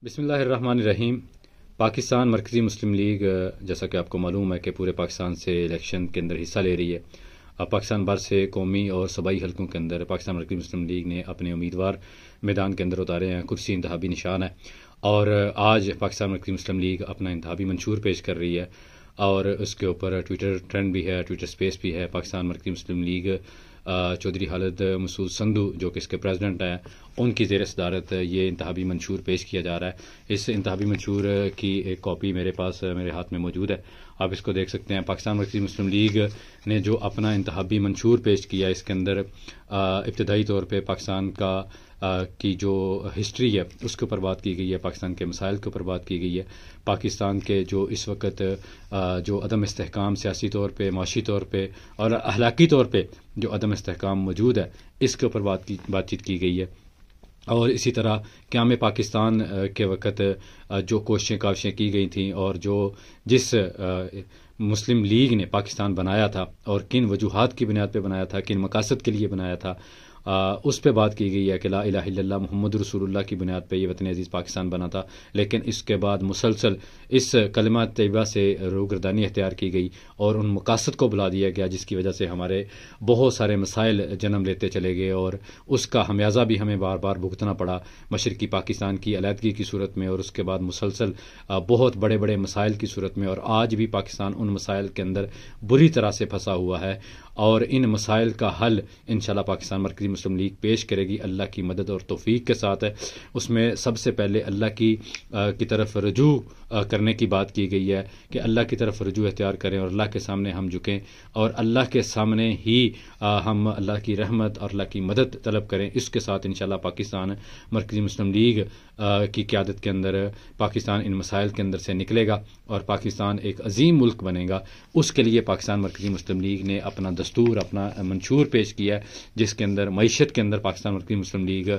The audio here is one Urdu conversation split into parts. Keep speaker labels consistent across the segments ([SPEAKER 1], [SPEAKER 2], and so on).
[SPEAKER 1] بسم اللہ الرحمن الرحیم۔ پاکستان مرکزی مسلم لیگ جیسا کہ آپ کو معلوم ہے کہ پورے پاکستان سے الیکشن کے اندر حصہ لے رہی ہے۔ پاکستان بھر سے قومی اور صوبائی حلقوں کے اندر پاکستان مرکزی مسلم لیگ نے اپنے امیدوار میدان کے اندر اتارے ہیں۔ کرسی انتخابی نشان ہے اور آج پاکستان مرکزی مسلم لیگ اپنا انتخابی منشور پیش کر رہی ہے اور اس کے اوپر ٹویٹر ٹرینڈ بھی ہے، ٹویٹر سپیس بھی ہے۔ پاکستان مرکزی مسلم لیگ چودھری خالد مسعود سندھو جو کہ اس کے پریزیڈنٹ ہیں، ان کی زیر صدارت یہ انتخابی منشور پیش کیا جا رہا ہے۔ اس انتخابی منشور کی ایک کاپی میرے پاس میرے ہاتھ میں موجود ہے، آپ اس کو دیکھ سکتے ہیں۔ پاکستان مرکزی مسلم لیگ نے جو اپنا انتخابی منشور پیش کیا، اس کے اندر ابتدائی طور پہ پاکستان کی جو ہسٹری ہے اس کے اوپر بات کی گئی ہے، پاکستان کے مسائل کے اوپر بات کی گئی ہے، پاکستان کے جو اس وقت جو عدم استحکام سیاسی طور پہ، معاشی طور پہ اور اخلاقی طور پہ جو عدم استحکام موجود ہے، اس کے اوپر بات چیت کی گئی ہے۔ اور اسی طرح قیام پاکستان کے وقت جو کوششیں کی گئی تھیں اور جس مسلم لیگ نے پاکستان بنایا تھا اور کن وجوہات کی بنیاد پہ بنایا تھا، کن مقاصد کے لیے بنایا تھا، اس پہ بات کی گئی ہے کہ لا الہ الا اللہ محمد رسول اللہ کی بنیاد پہ یہ وطن عزیز پاکستان بنا تھا۔ لیکن اس کے بعد مسلسل اس کلمہ طیبہ سے روگردانی اختیار کی گئی اور ان مقاصد کو بلا دیا گیا، جس کی وجہ سے ہمارے بہت سارے مسائل جنم لیتے چلے گئے اور اس کا خمیازہ بھی ہمیں بار بار بھگتنا پڑا، مشرقی پاکستان کی علیحدگی کی صورت میں اور اس کے بعد مسلسل بہت بڑے بڑے مسائل کی صورت میں، اور آج بھی پاکستان ان مسائل کے اندر بری طرح سے پھنسا ہوا ہے اور ان مسائل کا حل انشاءاللہ پاکستان مرکزی مسلم لیگ پیش کرے گی اللہ کی مدد اور توفیق کے ساتھ ہے۔ اس میں سب سے پہلے اللہ کی طرف رجوع کرنے کی بات کی گئی ہے کہ اللہ کی طرف رجوع اختیار کریں اور اللہ کے سامنے ہم جھکیں اور اللہ کے سامنے ہی ہم اللہ کی رحمت اور اللہ کی مدد طلب کریں۔ اس کے ساتھ انشاءاللہ پاکستان مرکزی مسلم لیگ کی قیادت کے اندر پاکستان ان مسائل کے اندر سے نکلے گا اور پاکستان ایک عظیم ملک بنے گا۔ اس کے لیے پاکستان مرکزی مسلم لیگ نے اپنا دستور، اپنا منشور پیش کیا ہے، جس کے اندر معیشت کے اندر پاکستان مرکزی مسلم لیگ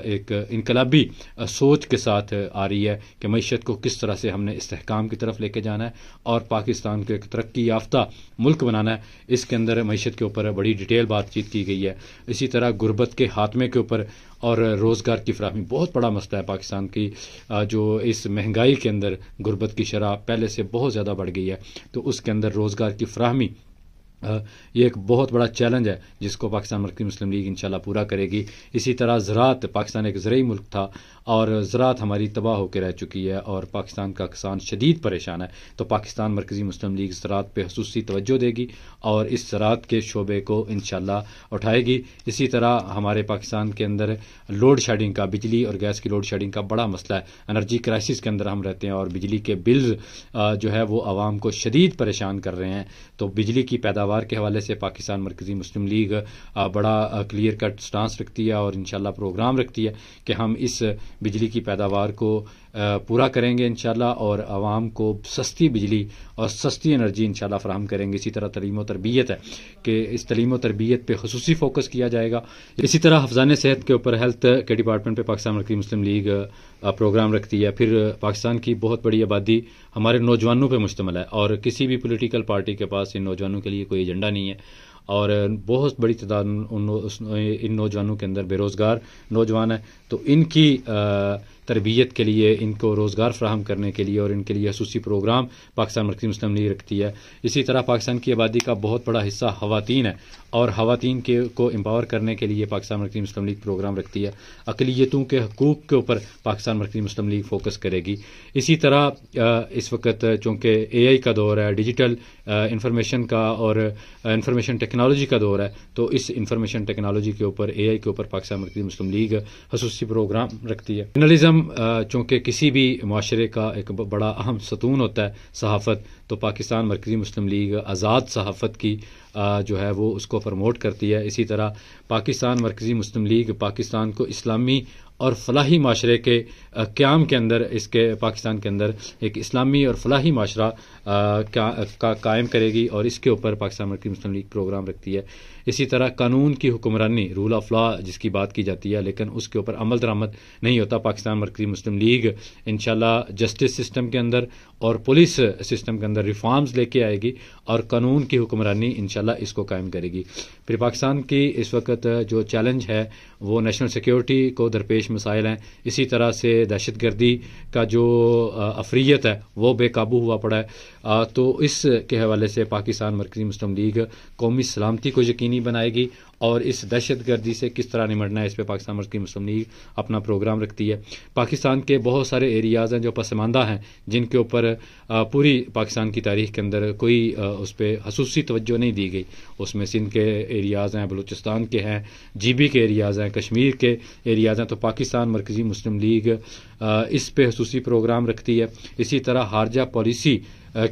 [SPEAKER 1] ایک انقلابی سوچ کے ساتھ آ رہی ہے کہ معیشت کو کس طرح سے ہم نے استحکام کی طرف لے کے جانا ہے اور پاکستان کو ایک ترقی یافتہ ملک بنانا ہے۔ اس کے اندر معیشت کے اوپر بڑی ڈیٹیل بات چیت کی گئی ہے۔ اسی طرح غربت کے خاتمے کے اوپر اور روزگار کی فراہمی بہت بڑا مسئلہ ہے پاکستان کی، جو اس مہنگائی کے اندر غربت کی شرح پہلے سے بہت زیادہ بڑھ گئی ہے، تو اس کے اندر روزگار کی فراہمی یہ ایک بہت بڑا چیلنج ہے جس کو پاکستان مرکزی مسلم لیگ انشاءاللہ پورا کرے گی۔ اسی طرح زراعت، پاکستان ایک زرعی ملک تھا اور زراعت ہماری تباہ ہو کے رہ چکی ہے اور پاکستان کا کسان شدید پریشان ہے، تو پاکستان مرکزی مسلم لیگ زراعت پہ خصوصی توجہ دے گی اور اس زراعت کے شعبے کو انشاءاللہ اٹھائے گی۔ اسی طرح ہمارے پاکستان کے اندر لوڈ شیڈنگ کا، بجلی اور گیس کی لوڈ شیڈنگ کا بڑا مسئلہ ہے۔ انرجی کرائسس کے اندر ہم رہتے ہیں اور بجلی کے بلز جو ہے وہ عوام کو شدید پریشان کر رہے ہیں، تو بجلی کی پیداوار کے حوالے سے پاکستان مرکزی مسلم لیگ بڑا کلیئر کٹ سٹانس رکھتی ہے اور انشاءاللہ پروگرام رکھتی ہے کہ ہم اس بجلی کی پیداوار کو پورا کریں گے انشاءاللہ اور عوام کو سستی بجلی اور سستی انرجی انشاءاللہ فراہم کریں گے۔ اسی طرح تعلیم و تربیت ہے کہ اس تعلیم و تربیت پہ خصوصی فوکس کیا جائے گا۔ اسی طرح حفظان صحت کے اوپر ہیلتھ کے ڈپارٹمنٹ پہ پاکستان مرکزی مسلم لیگ پروگرام رکھتی ہے۔ پھر پاکستان کی بہت بڑی آبادی ہمارے نوجوانوں پہ مشتمل ہے اور کسی بھی پولیٹیکل پارٹی کے پاس ان نوجوانوں کے لیے کوئی ایجنڈا نہیں ہے اور بہت بڑی تعداد ان نوجوانوں کے اندر بے روزگار نوجوان ہیں، تو ان کی تربیت کے لیے، ان کو روزگار فراہم کرنے کے لیے اور ان کے لیے خصوصی پروگرام پاکستان مرکزی مسلم لیگ رکھتی ہے۔ اسی طرح پاکستان کی آبادی کا بہت بڑا حصہ خواتین ہے اور خواتین کو امپاور کرنے کے لیے پاکستان مرکزی مسلم لیگ پروگرام رکھتی ہے۔ اقلیتوں کے حقوق کے اوپر پاکستان مرکزی مسلم لیگ فوکس کرے گی۔ اسی طرح اس وقت چونکہ اے آئی کا دور ہے، ڈیجیٹل انفارمیشن کا اور انفارمیشن ٹیکنالوجی کا دور ہے، تو اس انفارمیشن ٹیکنالوجی کے اوپر، اے آئی کے اوپر پاکستان مرکزی مسلم لیگ خصوصی پروگرام رکھتی ہے۔ جرنلزم چونکہ کسی بھی معاشرے کا ایک بڑا اہم ستون ہوتا ہے صحافت، تو پاکستان مرکزی مسلم لیگ آزاد صحافت کی جو ہے وہ اس کو پروموٹ کرتی ہے۔ اسی طرح پاکستان مرکزی مسلم لیگ پاکستان کو اسلامی اور فلاحی معاشرے کے قیام کے اندر، اس کے پاکستان کے اندر ایک اسلامی اور فلاحی معاشرہ کا قائم کرے گی اور اس کے اوپر پاکستان مرکزی مسلم لیگ پروگرام رکھتی ہے۔ اسی طرح قانون کی حکمرانی، رول آف لا جس کی بات کی جاتی ہے، لیکن اس کے اوپر عمل درآمد نہیں ہوتا. پاکستان مرکزی مسلم لیگ انشاءاللہ جسٹس سسٹم کے اندر اور پولیس سسٹم کے اندر ریفارمز لے کے آئے گی اور قانون کی حکمرانی انشاءاللہ اس کو قائم کرے گی. پھر پاکستان کی اس وقت جو چیلنج ہے وہ نیشنل سیکیورٹی کو درپیش مسائل ہیں. اسی طرح سے دہشت گردی کا جو افریت ہے وہ بے قابو ہوا پڑا ہے. تو اس کے حوالے سے پاکستان مرکزی مسلم لیگ قومی سلامتی کو یقینی بنائے گی اور اس دہشت گردی سے کس طرح نمٹنا ہے اس پہ پاکستان مرکزی مسلم لیگ اپنا پروگرام رکھتی ہے. پاکستان کے بہت سارے ایریاز ہیں جو پسماندہ ہیں، جن کے اوپر پوری پاکستان کی تاریخ کے اندر کوئی اس پہ خصوصی توجہ نہیں دی گئی. اس میں سندھ کے ایریاز ہیں، بلوچستان کے ہیں، جی بی کے ایریاز ہیں، کشمیر کے ایریاز ہیں. تو پاکستان مرکزی مسلم لیگ اس پہ خصوصی پروگرام رکھتی ہے. اسی طرح خارجہ پالیسی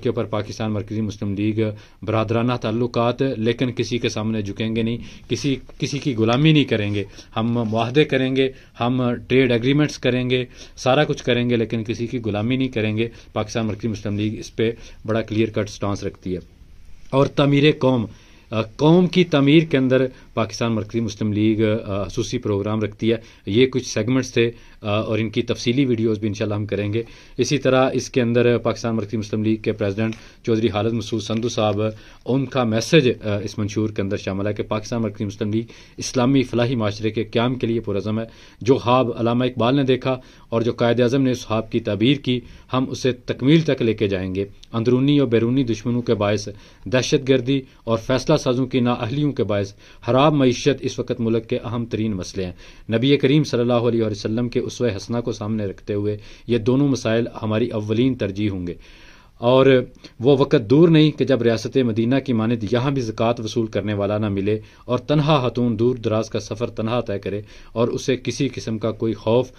[SPEAKER 1] کے اوپر پاکستان مرکزی مسلم لیگ برادرانہ تعلقات، لیکن کسی کے سامنے جھکیں گے نہیں، کسی کی غلامی نہیں کریں گے. ہم معاہدے کریں گے، ہم ٹریڈ ایگریمنٹس کریں گے، سارا کچھ کریں گے، لیکن کسی کی غلامی نہیں کریں گے. پاکستان مرکزی مسلم لیگ اس پہ بڑا کلیئر کٹ سٹانس رکھتی ہے. اور تعمیر قوم کی تعمیر کے اندر پاکستان مرکزی مسلم لیگ خصوصی پروگرام رکھتی ہے. یہ کچھ سیگمنٹس تھے اور ان کی تفصیلی ویڈیوز بھی انشاءاللہ ہم کریں گے. اسی طرح اس کے اندر پاکستان مرکزی مسلم لیگ کے پریزیڈنٹ چودھری خالد مسعود سندھو صاحب، ان کا میسج اس منشور کے اندر شامل ہے کہ پاکستان مرکزی مسلم لیگ اسلامی فلاحی معاشرے کے قیام کے لیے پرعزم ہے. جو خواب علامہ اقبال نے دیکھا اور جو قائد اعظم نے اس خواب کی تعبیر کی، ہم اسے تکمیل تک لے کے جائیں گے. اندرونی اور بیرونی دشمنوں کے باعث، دہشت گردی اور فیصلہ سازوں کی نااہلیوں کے باعث خراب معیشت اس وقت ملک کے اہم ترین مسئلے ہیں. نبی کریم صلی اللہ علیہ وسلم کے اسوہ حسنہ کو سامنے رکھتے ہوئے یہ دونوں مسائل ہماری اولین ترجیح ہوں گے. اور وہ وقت دور نہیں کہ جب ریاست مدینہ کی مانند یہاں بھی زکوٰۃ وصول کرنے والا نہ ملے اور تنہا خاتون دور دراز کا سفر تنہا طے کرے اور اسے کسی قسم کا کوئی خوف،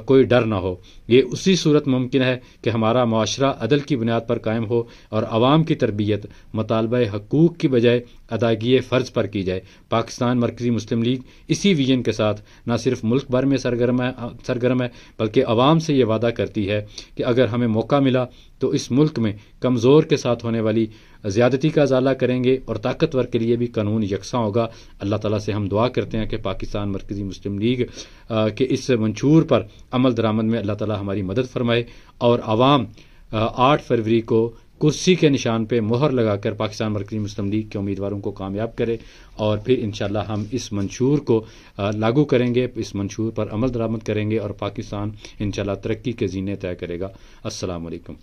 [SPEAKER 1] کوئی ڈر نہ ہو. یہ اسی صورت ممکن ہے کہ ہمارا معاشرہ عدل کی بنیاد پر قائم ہو اور عوام کی تربیت مطالبہ حقوق کی بجائے ادائیگی فرض پر کی جائے. پاکستان مرکزی مسلم لیگ اسی ویژن کے ساتھ نہ صرف ملک بھر میں سرگرم ہے بلکہ عوام سے یہ وعدہ کرتی ہے کہ اگر ہمیں موقع ملا تو اس ملک میں کمزور کے ساتھ ہونے والی زیادتی کا ازالہ کریں گے اور طاقتور کے لیے بھی قانون یکساں ہوگا. اللہ تعالیٰ سے ہم دعا کرتے ہیں کہ پاکستان مرکزی مسلم لیگ کے اس منشور پر عمل درآمد میں اللہ تعالیٰ ہماری مدد فرمائے اور عوام 8 فروری کو کرسی کے نشان پہ مہر لگا کر پاکستان مرکزی مسلم لیگ کے امیدواروں کو کامیاب کرے اور پھر انشاءاللہ ہم اس منشور کو لاگو کریں گے، اس منشور پر عمل درآمد کریں گے اور پاکستان انشاءاللہ ترقی کے زینے طے کرے گا. السلام علیکم.